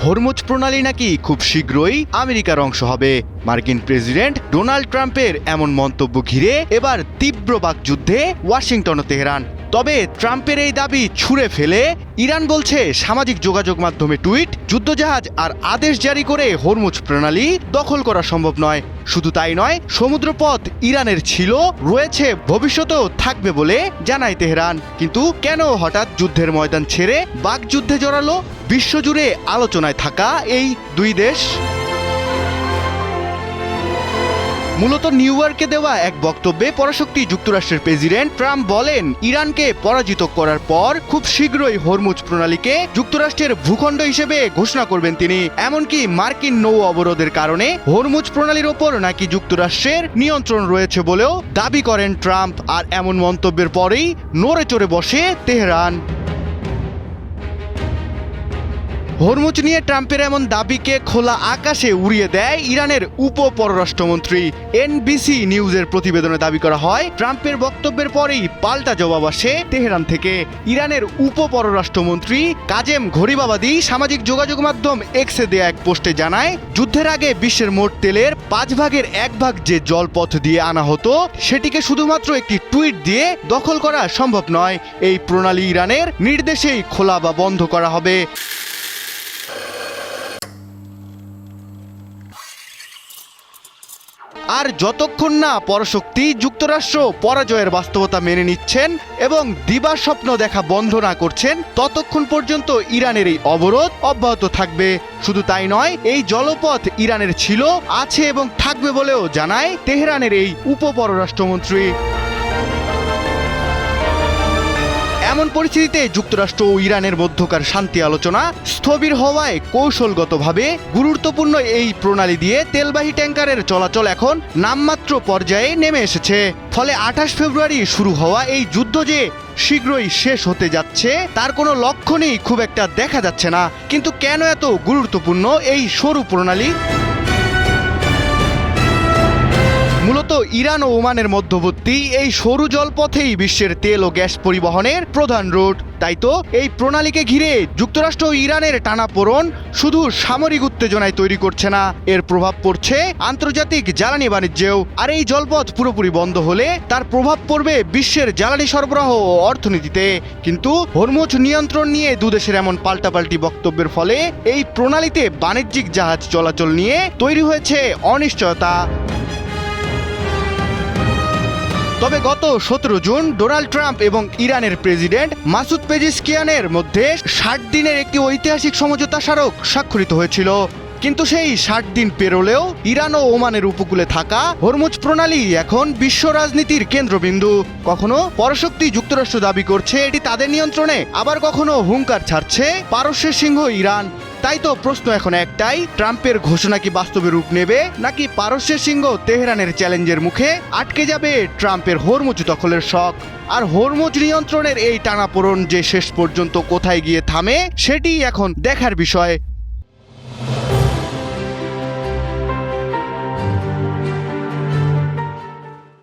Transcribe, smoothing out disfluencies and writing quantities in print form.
Hormuz প্রণালী নাকি খুব শীঘ্রই আমেরিকার অংশ হবে। মার্কিন প্রেসিডেন্ট ডোনাল্ড ট্রাম্পের এমন মন্তব্য ঘিরে এবার তীব্র বাকযুদ্ধে ওয়াশিংটন ও তেহরান। তবে ট্রাম্পের এই দাবি ছুঁড়ে ফেলে ইরান বলছে সামাজিক যোগাযোগ মাধ্যমে টুইট, যুদ্ধজাহাজ আর আদেশ জারি করে হরমুজ প্রণালী দখল করা সম্ভব নয়। শুধু তাই নয়, সমুদ্রপথ ইরানের ছিল, রয়েছে, ভবিষ্যতেও থাকবে বলে জানায় তেহরান। কিন্তু কেন হঠাৎ যুদ্ধের ময়দান ছেড়ে বাকযুদ্ধে জড়ালো বিশ্বজুড়ে আলোচনায় থাকা এই দুই দেশ? মূলত নিউ ইয়র্কে দেওয়া এক বক্তব্যে পরাশক্তি যুক্তরাষ্ট্রের প্রেসিডেন্ট ট্রাম্প বলেন, ইরানকে পরাজিত করার পর খুব শীঘ্রই হরমুজ প্রণালীকে যুক্তরাষ্ট্রের ভূখণ্ড হিসেবে ঘোষণা করবেন তিনি। এমনকি মার্কিন নৌ অবরোধের কারণে হরমুজ প্রণালীর ওপর নাকি যুক্তরাষ্ট্রের নিয়ন্ত্রণ রয়েছে বলেও দাবি করেন ট্রাম্প। আর এমন মন্তব্যের পরেই নড়ে চড়ে বসে তেহরান। হরমুজ নিয়ে ট্রাম্পের এমন দাবিকে খোলা আকাশে উড়িয়ে দেয় ইরানের উপ পররাষ্ট্রমন্ত্রী। এনবিসি নিউজের প্রতিবেদনে দাবি করা হয়, ট্রাম্পের বক্তব্যের পরেই পাল্টা জবাব আসে তেহরান থেকে। ইরানের উপ পররাষ্ট্রমন্ত্রী কাজেম ঘরিবাবাদী সামাজিক যোগাযোগ মাধ্যম এক্সে দেয়া এক পোস্টে জানায়, যুদ্ধের আগে বিশ্বের মোট তেলের 5 ভাগের 1 ভাগ যে জলপথ দিয়ে আনা হতো, সেটিকে শুধুমাত্র একটি টুইট দিয়ে দখল করা সম্ভব নয়। এই প্রণালী ইরানের নির্দেশেই খোলা বা বন্ধ করা হবে। আর যতক্ষণ না পরাশক্তি যুক্তরাষ্ট্র পরাজয়ের বাস্তবতা মেনে নিচ্ছেন এবং দিবাস্বপ্ন দেখা বন্ধ না করছেন, ততক্ষণ পর্যন্ত ইরানের এই অবরোধ অব্যাহত থাকবে। শুধু তাই নয়, এই জলপথ ইরানের ছিল, আছে এবং থাকবে বলেও জানায় তেহরানের এই উপ পররাষ্ট্রমন্ত্রী। এমন পরিস্থিতিতে যুক্তরাষ্ট্র ও ইরানের মধ্যকার শান্তি আলোচনা স্থবির হওয়ায় কৌশলগতভাবে গুরুত্বপূর্ণ এই প্রণালী দিয়ে তেলবাহী ট্যাঙ্কারের চলাচল এখন নামমাত্র পর্যায়ে নেমে এসেছে। ফলে 28 ফেব্রুয়ারি শুরু হওয়া এই যুদ্ধ যে শীঘ্রই শেষ হতে যাচ্ছে তার কোনো লক্ষণই খুব একটা দেখা যাচ্ছে না। কিন্তু কেন এত গুরুত্বপূর্ণ এই সরু প্রণালী? মূলত ইরান ও ওমানের মধ্যবর্তী এই সরু জলপথেই বিশ্বের তেল ও গ্যাস পরিবহনের প্রধান রুট। তাই তো এই প্রণালীকে ঘিরে যুক্তরাষ্ট্র ও ইরানের টানাপোড়েন শুধু সামরিক উত্তেজনায় তৈরি করছে না, এর প্রভাব পড়ছে আন্তর্জাতিক জ্বালানি বাণিজ্যেও। আর এই জলপথ পুরোপুরি বন্ধ হলে তার প্রভাব পড়বে বিশ্বের জ্বালানি সরবরাহ ও অর্থনীতিতে। কিন্তু হরমুজ নিয়ন্ত্রণ নিয়ে দুদেশের এমন পাল্টাপাল্টি বক্তব্যের ফলে এই প্রণালীতে বাণিজ্যিক জাহাজ চলাচল নিয়ে তৈরি হয়েছে অনিশ্চয়তা। তবে গত 17 জুন ডোনাল্ড ট্রাম্প এবং ইরানের প্রেসিডেন্ট মাসুদ পেজিশকিয়ানের মধ্যে 60 দিনের একটি ঐতিহাসিক সমঝোতা স্মারক স্বাক্ষরিত হয়েছিল। কিন্তু সেই 60 দিন পেরোলেও ইরান ও ওমানের উপকূলে থাকা হরমুজ প্রণালী এখন বিশ্ব রাজনীতির কেন্দ্রবিন্দু। কখনো পরাশক্তি যুক্তরাষ্ট্র দাবি করছে এটি তাদের নিয়ন্ত্রণে, আবার কখনো হুঙ্কার ছাড়ছে পারস্যের সিংহ ইরান। তাই তো প্রশ্ন এখন একটাই, ট্রাম্পের ঘোষণা কি বাস্তবে রূপ নেবে, নাকি পারস্যের সিংহ তেহরানের চ্যালেঞ্জের মুখে আটকে যাবে ট্রাম্পের হরমুজ দখলের শখ? আর হরমুজ নিয়ন্ত্রণের এই টানাপোড়েন যে শেষ পর্যন্ত কোথায় গিয়ে থামে, সেটি এখন দেখার বিষয়।